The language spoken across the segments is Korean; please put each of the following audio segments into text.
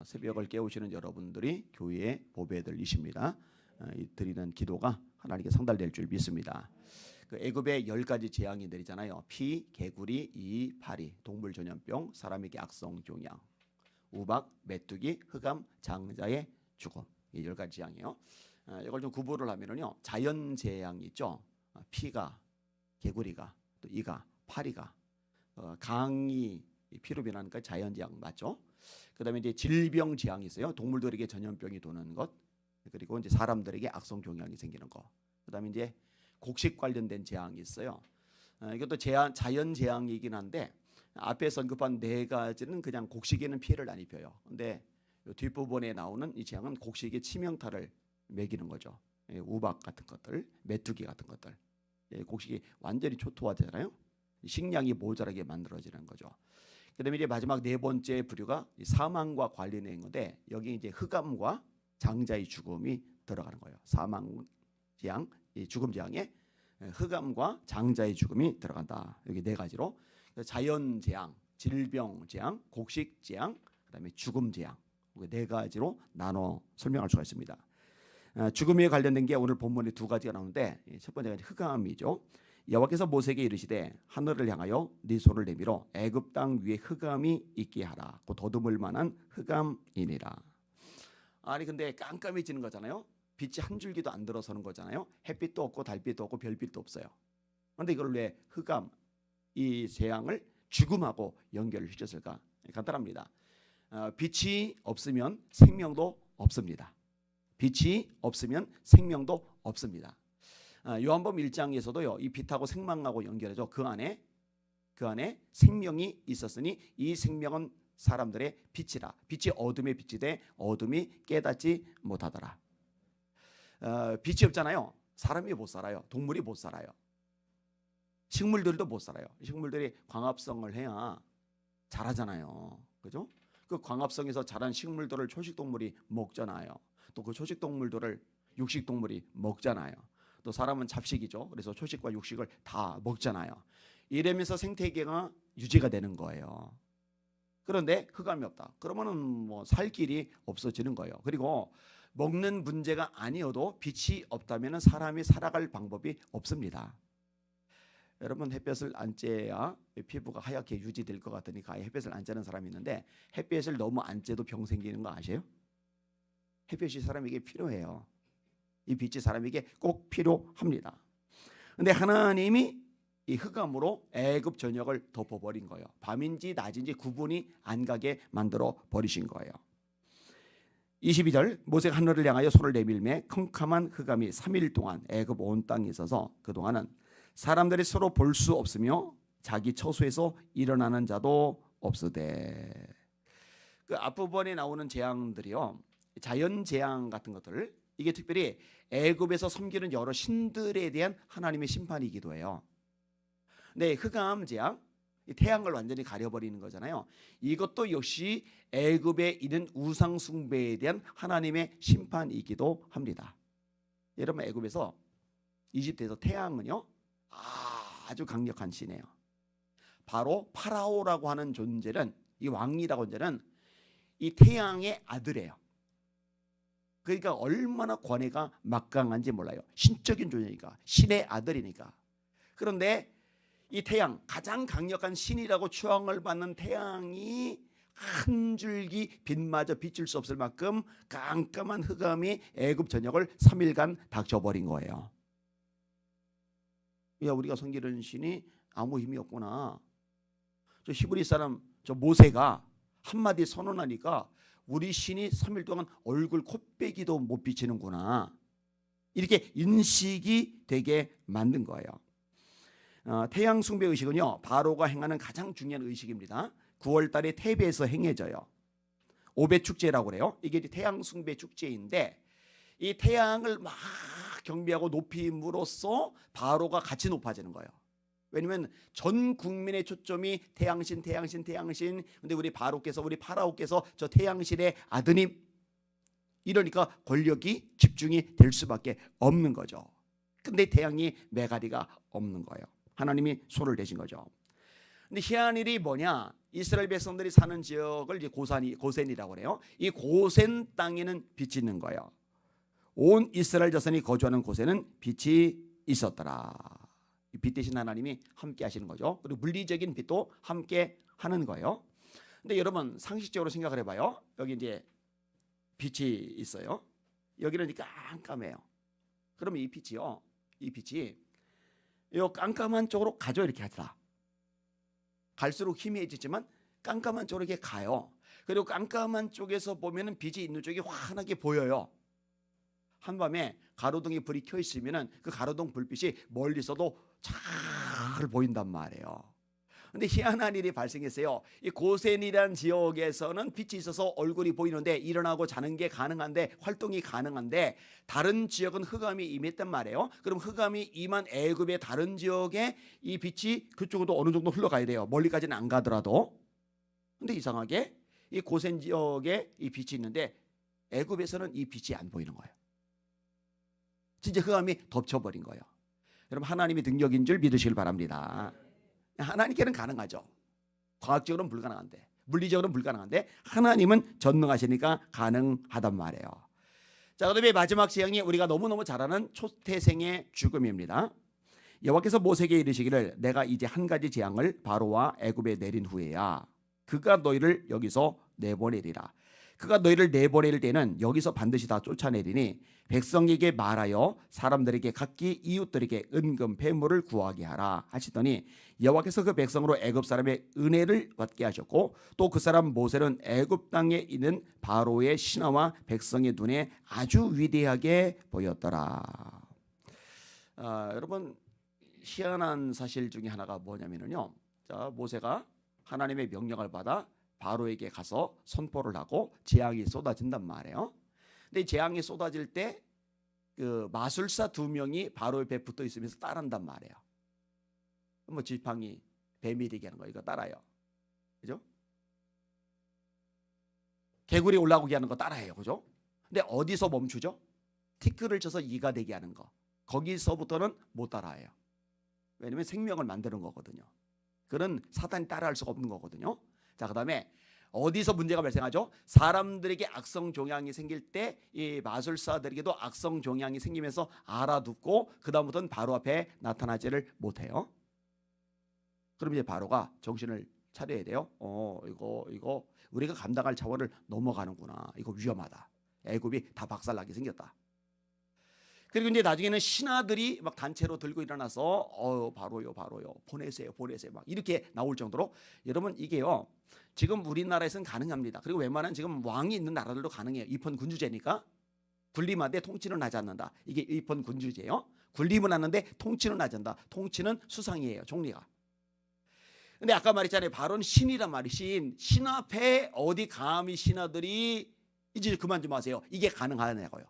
새벽을 깨우시는 여러분들이 교회의 보배들이십니다. 드리는 기도가 하나님께 상달될 줄 믿습니다. 그 애굽의 10가지 재앙이 내리잖아요. 피, 개구리, 이, 파리, 동물 전염병, 사람에게 악성 종양, 우박, 메뚜기, 흑암, 장자의 죽음. 이 10가지 재앙이에요. 이걸 좀 구분을 하면은요, 자연 재앙이 있죠. 피가, 개구리가, 또 이가, 파리가, 강이 피로 변하니까 자연 재앙 맞죠? 그다음에 이제 질병 재앙이 있어요. 동물들에게 전염병이 도는 것, 그리고 이제 사람들에게 악성 종양이 생기는 거. 그다음에 이제 곡식 관련된 재앙이 있어요. 이것도 자연 재앙이긴 한데 앞에서 언급한 4가지는 그냥 곡식에는 피해를 안 입혀요. 근데 뒷부분에 나오는 이 재앙은 곡식에 치명타를 매기는 거죠. 우박 같은 것들, 메뚜기 같은 것들. 곡식이 완전히 초토화되잖아요. 식량이 모자라게 만들어지는 거죠. 그다음에 이제 마지막 4번째 부류가 사망과 관련된 건데 여기 이제 흑암과 장자의 죽음이 들어가는 거예요. 사망 재앙, 죽음 재앙에 흑암과 장자의 죽음이 들어간다. 여기 4가지로 자연 재앙, 질병 재앙, 곡식 재앙, 그다음에 죽음 재앙 4가지로 나눠 설명할 수가 있습니다. 죽음에 관련된 게 오늘 본문에 2가지가 나오는데 첫 번째가 흑암이죠. 여호와께서 모세에게 이르시되 하늘을 향하여 네 손을 내밀어 애굽 땅 위에 흑암이 있게 하라. 그 더듬을 만한 흑암이니라. 아니 근데 깜깜해지는 거잖아요. 빛이 한 줄기도 안 들어서는 거잖아요. 햇빛도 없고 달빛도 없고 별빛도 없어요. 그런데 이걸 왜 흑암 이 재앙을 죽음하고 연결을 시켰을까? 간단합니다. 빛이 없으면 생명도 없습니다. 빛이 없으면 생명도 없습니다. 요한복음 1장에서도요. 이 빛하고 생명하고 연결해서 그 안에 생명이 있었으니 이 생명은 사람들의 빛이라. 빛이 어둠의 빛이 돼 어둠이 깨닫지 못하더라. 빛이 없잖아요. 사람이 못 살아요. 동물이 못 살아요. 식물들도 못 살아요. 식물들이 광합성을 해야 자라잖아요. 그죠? 그 광합성에서 자란 식물들을 초식동물이 먹잖아요. 또 그 초식동물들을 육식동물이 먹잖아요. 또 사람은 잡식이죠. 그래서 초식과 육식을 다 먹잖아요. 이러면서 생태계가 유지가 되는 거예요. 그런데 흑암이 없다. 그러면은 뭐 살 길이 없어지는 거예요. 그리고 먹는 문제가 아니어도 빛이 없다면 사람이 살아갈 방법이 없습니다. 여러분 햇볕을 안 쬐야 피부가 하얗게 유지될 것 같으니까 햇볕을 안 쬐는 사람이 있는데 햇볕을 너무 안 쬐도 병 생기는 거 아세요? 햇볕이 사람에게 필요해요. 이 빛이 사람에게 꼭 필요합니다. 그런데 하나님이 이 흑암으로 애굽 전역을 덮어버린 거예요. 밤인지 낮인지 구분이 안 가게 만들어 버리신 거예요. 22절 모세가 하늘을 향하여 손을 내밀매 캄캄한 흑암이 3일 동안 애굽 온 땅에 있어서 그동안은 사람들이 서로 볼 수 없으며 자기 처소에서 일어나는 자도 없으되. 그 앞부분에 나오는 재앙들이요. 자연 재앙 같은 것들 이게 특별히 애굽에서 섬기는 여러 신들에 대한 하나님의 심판이기도 해요. 네, 흑암 재앙, 태양을 완전히 가려버리는 거잖아요. 이것도 역시 애굽에 있는 우상 숭배에 대한 하나님의 심판이기도 합니다. 여러분 애굽에서 이집트에서 태양은요 아주 강력한 신이에요. 바로 파라오라고 하는 존재는 이 왕이라고 하는 존재는 이 태양의 아들이에요. 그러니까 얼마나 권위가 막강한지 몰라요. 신적인 존재니까 신의 아들이니까. 그런데 이 태양 가장 강력한 신이라고 추앙을 받는 태양이 한 줄기 빛마저 비출 수 없을 만큼 깜깜한 흑암이 애굽 전역을 3일간 닥쳐버린 거예요. 야 우리가 섬기는 신이 아무 힘이 없구나. 저 히브리 사람 저 모세가 한마디 선언하니까 우리 신이 3일 동안 얼굴 코빼기도 못 비치는구나. 이렇게 인식이 되게 만든 거예요. 태양 숭배 의식은요 바로가 행하는 가장 중요한 의식입니다. 9월 달에 테베에서 행해져요. 오벳 축제라고 그래요. 이게 태양 숭배 축제인데 이 태양을 막 경배하고 높임으로써 바로가 같이 높아지는 거예요. 왜냐하면 전 국민의 초점이 태양신 태양신 태양신. 근데 우리 바로께서 우리 파라오께서 저 태양신의 아드님 이러니까 권력이 집중이 될 수밖에 없는 거죠. 근데 태양이 메가리가 없는 거예요. 하나님이 손을 대신 거죠. 근데 희한한 일이 뭐냐? 이스라엘 백성들이 사는 지역을 이제 고센이라고 그래요. 이 고센 땅에는 빛이 있는 거예요. 온 이스라엘 자손이 거주하는 곳에는 빛이 있었더라. 빛 대신 하나님이 함께 하시는 거죠. 그리고 물리적인 빛도 함께 하는 거예요. 근데 여러분 상식적으로 생각을 해봐요. 여기 이제 빛이 있어요. 여기는 깜깜해요. 그러면 이 빛이요, 이 빛이 이 깜깜한 쪽으로 가죠. 이렇게 하더라. 갈수록 희미해지지만 깜깜한 쪽으로 이렇게 가요. 그리고 깜깜한 쪽에서 보면은 빛이 있는 쪽이 환하게 보여요. 한밤에 가로등에 불이 켜 있으면은 그 가로등 불빛이 멀리서도 잘 보인단 말이에요. 근데 희한한 일이 발생했어요. 이 고센이라는 지역에서는 빛이 있어서 얼굴이 보이는데 일어나고 자는 게 가능한데 활동이 가능한데 다른 지역은 흑암이 임했단 말이에요. 그럼 흑암이 임한 애굽의 다른 지역에 이 빛이 그쪽으로 어느 정도 흘러가야 돼요. 멀리까지는 안 가더라도. 근데 이상하게 이 고센 지역에 이 빛이 있는데 애굽에서는 이 빛이 안 보이는 거예요. 진짜 흑암이 덮쳐버린 거예요. 여러분 하나님의 능력인 줄 믿으시길 바랍니다. 하나님께는 가능하죠. 과학적으로는 불가능한데, 물리적으로는 불가능한데 하나님은 전능하시니까 가능하단 말이에요. 자, 그다음에 마지막 재앙이 우리가 너무너무 잘 아는 초태생의 죽음입니다. 여호와께서 모세에게 이르시기를 내가 이제 한 가지 재앙을 바로와 애굽에 내린 후에야 그가 너희를 여기서 내보내리라. 그가 너희를 내보낼 때는 여기서 반드시 다 쫓아내리니 백성에게 말하여 사람들에게 각기 이웃들에게 은금 배물을 구하게 하라 하시더니 여호와께서 그 백성으로 애굽 사람의 은혜를 받게 하셨고 또 그 사람 모세는 애굽 땅에 있는 바로의 신하와 백성의 눈에 아주 위대하게 보였더라. 여러분 희한한 사실 중에 하나가 뭐냐면요. 자, 모세가 하나님의 명령을 받아 바로에게 가서 선포를 하고 재앙이 쏟아진단 말이에요. 근데 재앙이 쏟아질 때 그 마술사 2명이 바로 옆에 붙어 있으면서 따라한단 말이에요. 뭐 지팡이 뱀이 되게 하는 거 이거 따라요. 그죠? 개구리 올라오게 하는 거 따라해요. 그죠? 근데 어디서 멈추죠? 티끌을 쳐서 이가 되게 하는 거. 거기서부터는 못 따라해요. 왜냐면 생명을 만드는 거거든요. 그런 사단이 따라할 수가 없는 거거든요. 자, 그다음에 어디서 문제가 발생하죠? 사람들에게 악성 종양이 생길 때 이 마술사들에게도 악성 종양이 생기면서 알아듣고 그 다음부터는 바로 앞에 나타나지를 못해요. 그럼 이제 바로가 정신을 차려야 돼요. 이거 우리가 감당할 차원을 넘어가는구나. 이거 위험하다. 애굽이 다 박살나게 생겼다. 그리고 이제 나중에는 신하들이 막 단체로 들고 일어나서 바로요 보내세요 막 이렇게 나올 정도로 여러분 이게요 지금 우리나라에서는 가능합니다. 그리고 웬만한 지금 왕이 있는 나라들도 가능해요. 입헌 군주제니까 군림하되 통치는 하지 않는다. 이게 입헌 군주제예요. 군림은 하는데 통치는 하지 않는다. 통치는 수상이에요. 총리가. 근데 아까 말했잖아요. 바로는 신이란 말이 신 앞에 어디 감히 신하들이 이제 그만 좀 하세요. 이게 가능하냐고요.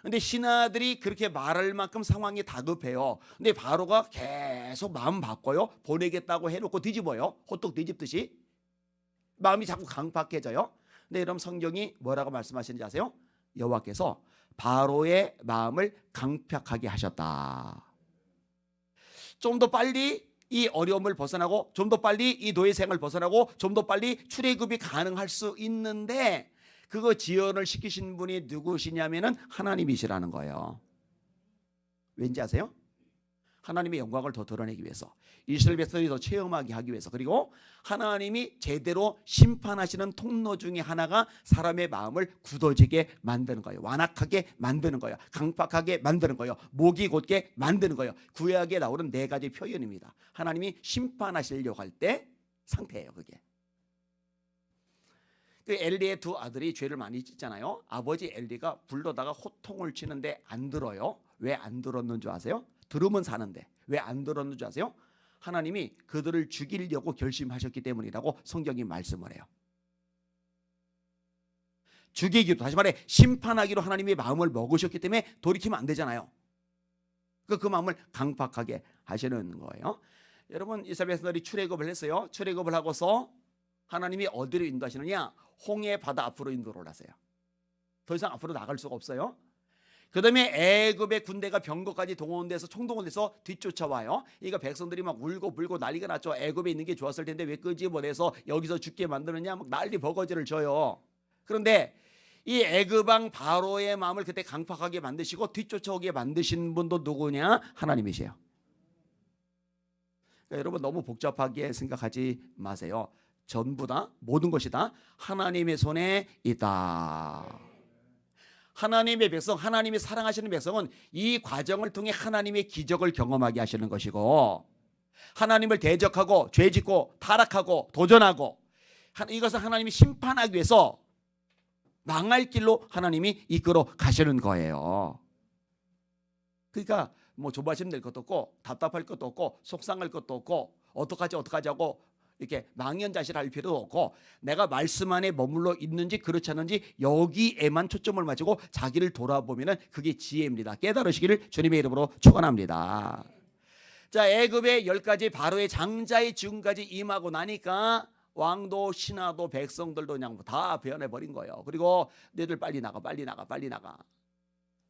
근데 신하들이 그렇게 말할 만큼 상황이 다급해요. 근데 바로가 계속 마음 바꿔요. 보내겠다고 해놓고 뒤집어요. 호떡 뒤집듯이. 마음이 자꾸 강팍해져요. 근데 여러분 성경이 뭐라고 말씀하시는지 아세요? 여호와께서 바로의 마음을 강팍하게 하셨다. 좀 더 빨리 이 어려움을 벗어나고 좀 더 빨리 이 노예 생활을 벗어나고 좀 더 빨리 출애굽이 가능할 수 있는데 그거 지연을 시키신 분이 누구시냐면은 하나님이시라는 거예요. 왠지 아세요? 하나님의 영광을 더 드러내기 위해서, 이스라엘 백성이 더 체험하게 하기 위해서, 그리고 하나님이 제대로 심판하시는 통로 중에 하나가 사람의 마음을 굳어지게 만드는 거예요. 완악하게 만드는 거예요. 강팍하게 만드는 거예요. 목이 곧게 만드는 거예요. 구약에 나오는 4가지 표현입니다. 하나님이 심판하시려고 할 때 상태예요. 그게. 그 엘리의 2 아들이 죄를 많이 짓잖아요. 아버지 엘리가 불러다가 호통을 치는데 안 들어요. 왜 안 들었는 줄 아세요? 들으면 사는데 왜 안 들었는 줄 아세요? 하나님이 그들을 죽이려고 결심하셨기 때문이라고 성경이 말씀을 해요. 죽이기로, 다시 말해 심판하기로 하나님의 마음을 먹으셨기 때문에 돌이키면 안 되잖아요. 그 마음을 강팍하게 하시는 거예요. 여러분 이스라엘 백성들이 출애굽을 했어요. 출애굽을 하고서 하나님이 어디로 인도하시느냐? 홍해 바다 앞으로 인도를 하세요. 더 이상 앞으로 나갈 수가 없어요. 그다음에 애굽의 군대가 병거까지 동원돼서 총동원돼서 뒤쫓아와요. 그러니까 백성들이 막 울고 불고 난리가 났죠. 애굽에 있는 게 좋았을 텐데 왜 끄집어내서 여기서 죽게 만드느냐, 막 난리 버거지를 쳐요. 그런데 이 애굽 왕 바로의 마음을 그때 강팍하게 만드시고 뒤쫓아오게 만드신 분도 누구냐? 하나님이세요. 그러니까 여러분 너무 복잡하게 생각하지 마세요. 전부 다, 모든 것이 다 하나님의 손에 있다. 하나님의 백성, 하나님이 사랑하시는 백성은 이 과정을 통해 하나님의 기적을 경험하게 하시는 것이고, 하나님을 대적하고 죄짓고 타락하고 도전하고 이것을 하나님이 심판하기 위해서 망할 길로 하나님이 이끌어 가시는 거예요. 그러니까 뭐 조바심 될 것도 없고 답답할 것도 없고 속상할 것도 없고 어떡하지 하고 이렇게 망연자실할 필요도 없고, 내가 말씀 안에 머물러 있는지 그렇지 않은지 여기에만 초점을 맞추고 자기를 돌아보면 그게 지혜입니다. 깨달으시기를 주님의 이름으로 축원합니다. 자, 애굽의 10가지 바로의 장자의 죽음까지 임하고 나니까 왕도 신하도 백성들도 그냥 다 배연해버린 거예요. 그리고 너희들 빨리 나가.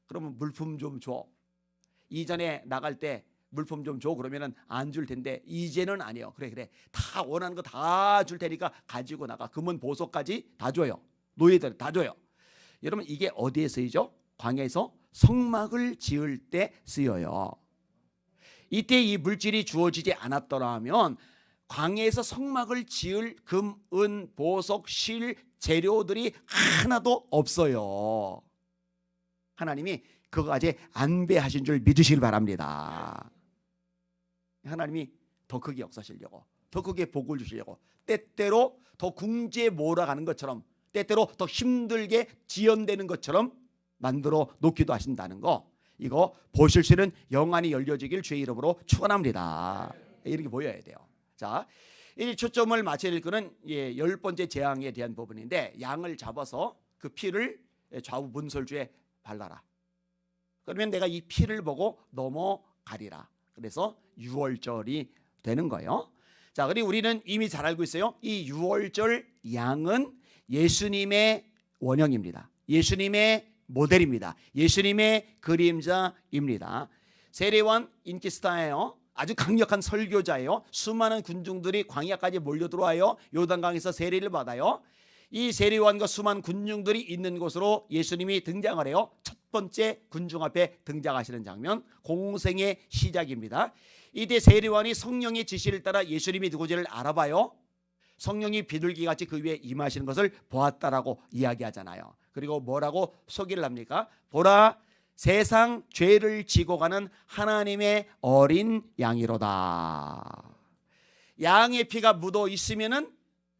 그러면 물품 좀 줘. 이전에 나갈 때 물품 좀 줘 그러면은 안 줄 텐데 이제는 아니에요. 그래 다 원하는 거 다 줄 테니까 가지고 나가. 금은 보석까지 다 줘요. 노예들 다 줘요. 여러분 이게 어디에 쓰이죠? 광야에서 성막을 지을 때 쓰여요. 이때 이 물질이 주어지지 않았더라면 광야에서 성막을 지을 금, 은, 보석, 실, 재료들이 하나도 없어요. 하나님이 그거까지 안배하신 줄 믿으시길 바랍니다. 하나님이 더 크게 역사하시려고, 더 크게 복을 주시려고, 때때로 더 궁지에 몰아가는 것처럼, 때때로 더 힘들게 지연되는 것처럼 만들어 놓기도 하신다는 거, 이거 보실 수 있는 영안이 열려지길 주의 이름으로 축원합니다. 이렇게 보여야 돼요. 자, 이 초점을 맞춰야 될 거는 10번째 재앙에 대한 부분인데, 양을 잡아서 그 피를 좌우 문설주에 발라라. 그러면 내가 이 피를 보고 넘어가리라. 그래서 유월절이 되는 거예요. 자, 그리고 우리는 이미 잘 알고 있어요. 이 유월절 양은 예수님의 원형입니다. 예수님의 모델입니다. 예수님의 그림자입니다. 세례요한 인기 스타예요. 아주 강력한 설교자예요. 수많은 군중들이 광야까지 몰려 들어와요. 요단강에서 세례를 받아요. 이 세례요한과 수많은 군중들이 있는 곳으로 예수님이 등장을 해요. 첫 번째 군중 앞에 등장하시는 장면, 공생의 시작입니다. 이때 세례요한이 성령의 지시를 따라 예수님이 누구지를 알아봐요. 성령이 비둘기같이 그 위에 임하시는 것을 보았다라고 이야기하잖아요. 그리고 뭐라고 소개를 합니까? 보라, 세상 죄를 지고 가는 하나님의 어린 양이로다. 양의 피가 묻어 있으면은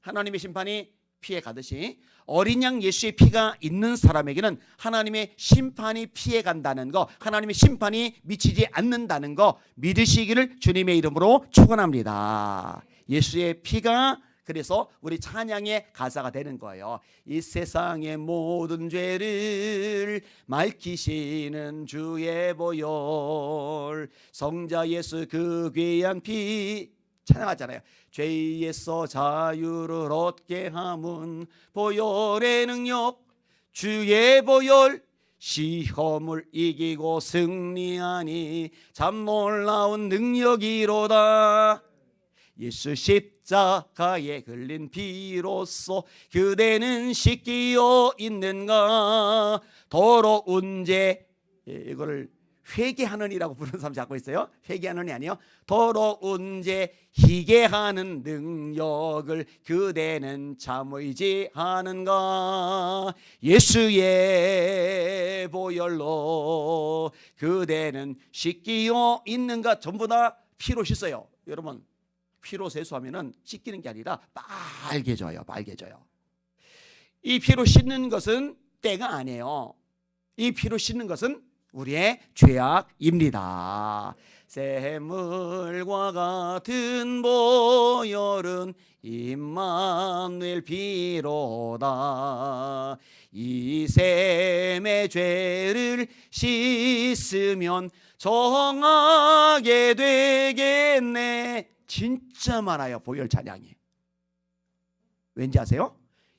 하나님의 심판이 피해 가듯이 어린 양 예수의 피가 있는 사람에게는 하나님의 심판이 피해 간다는 거, 하나님의 심판이 미치지 않는다는 거 믿으시기를 주님의 이름으로 축원합니다. 예수의 피가 그래서 우리 찬양의 가사가 되는 거예요. 이 세상의 모든 죄를 맑히시는 주의 보혈, 성자 예수 그 귀한 피, 찬양하잖아요. 죄에서 자유를 얻게 함은 보혈의 능력, 주의 보혈, 시험을 이기고 승리하니 참 놀라운 능력이로다. 예수 십자가에 흘린 피로써 그대는 씻기어 있는가. 더러운 죄, 이거를 회개하는이라고 부르는 사람 잡고 있어요. 회개하는이 아니요. 더러운 죄 희게 하는 능력을 그대는 참 의지하는가. 예수의 보혈로 그대는 씻기어 있는가. 전부 다 피로 씻어요. 여러분, 피로 세수하면은 씻기는 게 아니라 빨개져요. 빨개져요. 이 피로 씻는 것은 때가 아니에요. 이 피로 씻는 것은 우리의 죄악입니다. 샘물과 같은 보혈은 임마누엘 피로다. 이 샘의 죄를 씻으면 정하게 되겠네. 진짜 많아요, 보혈 찬양이. 왠지 아세요?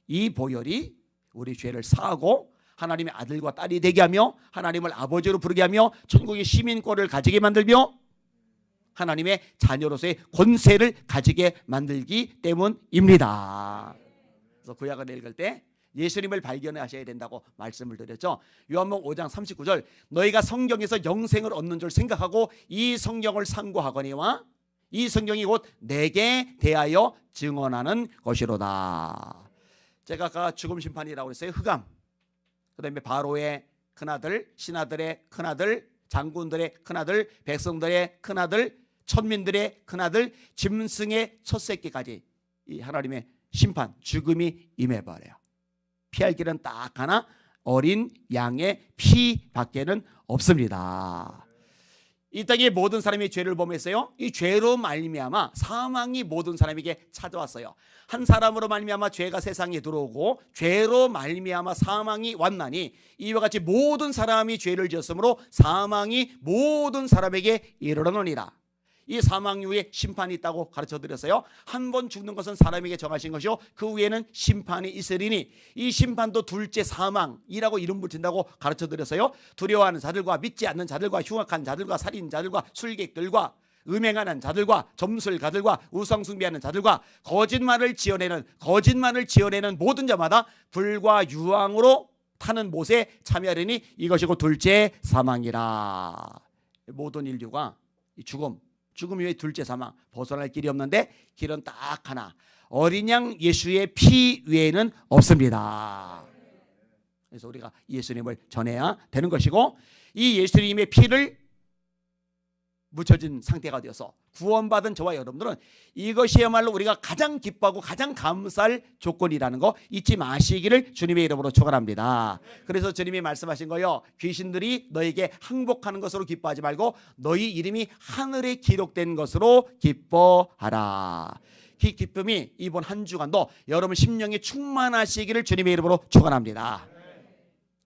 이 보혈이 우리 죄를 사하고 하나님의 아들과 딸이 되게 하며 하나님을 아버지로 부르게 하며 천국의 시민권을 가지게 만들며 하나님의 자녀로서의 권세를 가지게 만들기 때문입니다. 그래서 구약을 읽을 때 예수님을 발견하셔야 된다고 말씀을 드렸죠. 요한복음 5장 39절 너희가 성경에서 영생을 얻는 줄 생각하고 이 성경을 상고하거니와 이 성경이 곧 내게 대하여 증언하는 것이로다. 제가 아까 죽음 심판이라고 했어요. 흑암, 그 다음에 바로의 큰아들, 신하들의 큰아들, 장군들의 큰아들, 백성들의 큰아들, 천민들의 큰아들, 짐승의 첫 새끼까지 이 하나님의 심판, 죽음이 임해버려요. 피할 길은 딱 하나, 어린 양의 피밖에는 없습니다. 이 땅의 모든 사람이 죄를 범했어요. 이 죄로 말미암아 사망이 모든 사람에게 찾아왔어요. 한 사람으로 말미암아 죄가 세상에 들어오고 죄로 말미암아 사망이 왔나니 이와 같이 모든 사람이 죄를 지었으므로 사망이 모든 사람에게 이르러느니라. 이 사망 이후에 심판이 있다고 가르쳐드렸어요. 한 번 죽는 것은 사람에게 정하신 것이요 그 후에는 심판이 있으리니 이 심판도 둘째 사망이라고 이름 붙인다고 가르쳐드렸어요. 두려워하는 자들과 믿지 않는 자들과 흉악한 자들과 살인자들과 술객들과 음행하는 자들과 점술가들과 우상숭배하는 자들과 거짓말을 지어내는 모든 자마다 불과 유황으로 타는 못에 참여하리니 이것이고 둘째 사망이라. 모든 인류가 이 죽음 이후에 둘째 사망 벗어날 길이 없는데 길은 딱 하나, 어린 양 예수의 피 외에는 없습니다. 그래서 우리가 예수님을 전해야 되는 것이고 이 예수님의 피를 묻혀진 상태가 되어서 구원받은 저와 여러분들은 이것이야말로 우리가 가장 기뻐하고 가장 감사할 조건이라는 거 잊지 마시기를 주님의 이름으로 축원합니다. 그래서 주님이 말씀하신 거예요. 귀신들이 너에게 항복하는 것으로 기뻐하지 말고 너희 이름이 하늘에 기록된 것으로 기뻐하라. 그 기쁨이 이번 한 주간도 여러분 심령이 충만하시기를 주님의 이름으로 축원합니다.